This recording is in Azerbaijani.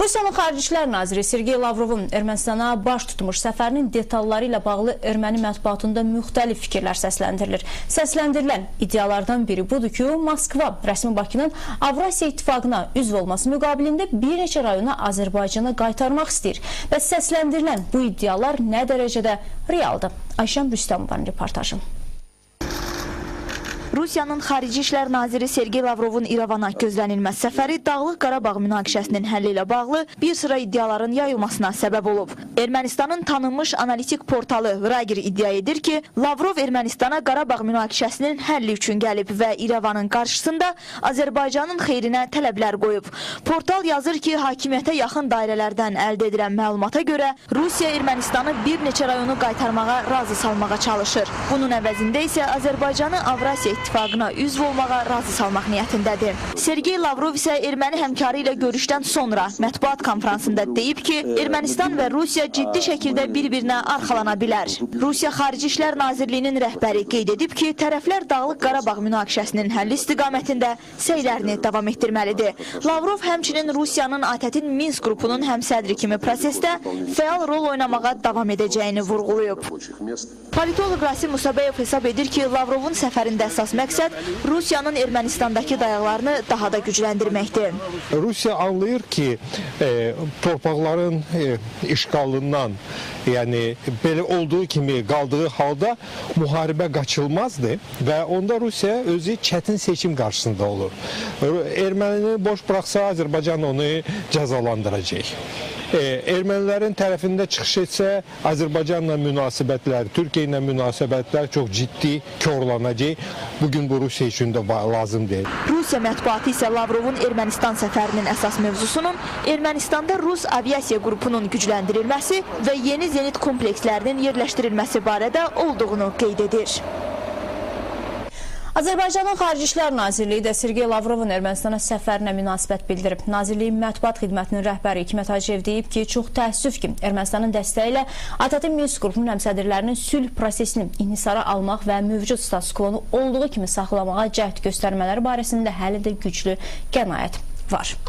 Rusiyanın Xarici İşlər Naziri Sergey Lavrovun Ermənistana baş tutmuş səfərinin detalları ilə bağlı erməni mətbuatında müxtəlif fikirlər səsləndirilir. Səsləndirilən iddialardan biri budur ki, Moskva rəsmi Bakının Avrasiya İttifaqına üzv olması müqabilində bir neçə rayonu Azərbaycana qaytarmaq istəyir. Və səsləndirilən bu iddialar nə dərəcədə realdır? Ayşəm Rüstəmovanın reportajı. Rusiyanın Xarici İşlər Naziri Sergey Lavrovun İrəvana gözlənilməz səfəri Dağlıq Qarabağ münaqişəsinin həlli ilə bağlı bir sıra iddiaların yayılmasına səbəb olub. Ermənistanın tanınmış analitik portalı Vragir iddia edir ki, Lavrov Ermənistana Qarabağ münaqişəsinin həlli üçün gəlib və İrəvanın qarşısında Azərbaycanın xeyrinə tələblər qoyub. Portal yazır ki, hakimiyyətə yaxın dairələrdən əldə edilən məlumata görə Rusiya Ermənistanı bir neçə rayonu qaytarmağa, razı salmağa çalışır. Bunun əvəzində isə Azərbaycanı Avrasiya İttifaqına üzv olmağa razı salmaq niyyətindədir. Sergey Lavrov isə erməni həmkarı ilə görüşdən sonra mətbuat konferansında deyib ki, Ermənistan və Rusiya ciddi şəkildə bir-birinə arxalana bilər. Rusiya Xarici İşlər Nazirliyinin rəhbəri qeyd edib ki, tərəflər Dağlıq Qarabağ münaqişəsinin həlli istiqamətində səylərini davam etdirməlidir. Lavrov həmçinin Rusiyanın ATƏT-in Minsk qrupunun həmsədri kimi prosesdə fəal rol oynamağa davam edəcəyini vurğulayıb. Politolog Rasim Musabeyev hesab edir ki, Lavrovun səfərində əsas məqsəd Rusiyanın Ermənistandakı dayaqlarını daha da gücləndirməkdir. Rusiya anlayır ki, torpaqların işğalından, yəni belə olduğu kimi qaldığı halda müharibə qaçılmazdır və onda Rusiya özü çətin seçim qarşısında olur. Ermənini boş bıraksa Azərbaycan onu cəzalandıracaq. Ermənilərin tərəfində çıxış etsə Azərbaycanla münasibətlər, Türkiyə ilə münasibətlər çox ciddi korlanacaq. Bugün bu Rusiya üçün də lazım deyil. Rusiya mətbuatı isə Lavrovun Ermənistan səfərinin əsas mövzusunun Ermənistanda Rus aviasiya qrupunun gücləndirilməsi və yeni zenit komplekslərinin yerləşdirilməsi barədə olduğunu qeyd edir. Azərbaycanın Xarici İşlər Nazirliyi də Sergey Lavrovun Ermənistana səfərinə münasibət bildirib. Nazirliyin mətbuat xidmətinin rəhbəri Hikmət Hacıyev deyib ki, çox təəssüf ki, Ermənistanın dəstəyi ilə ATƏT-in Minsk qrupunun həmsədrlərinin sülh prosesini inhisara almaq və mövcud status quo-nu olduğu kimi saxlamağa cəhd göstərmələri barəsində hələ də güclü qənaət var.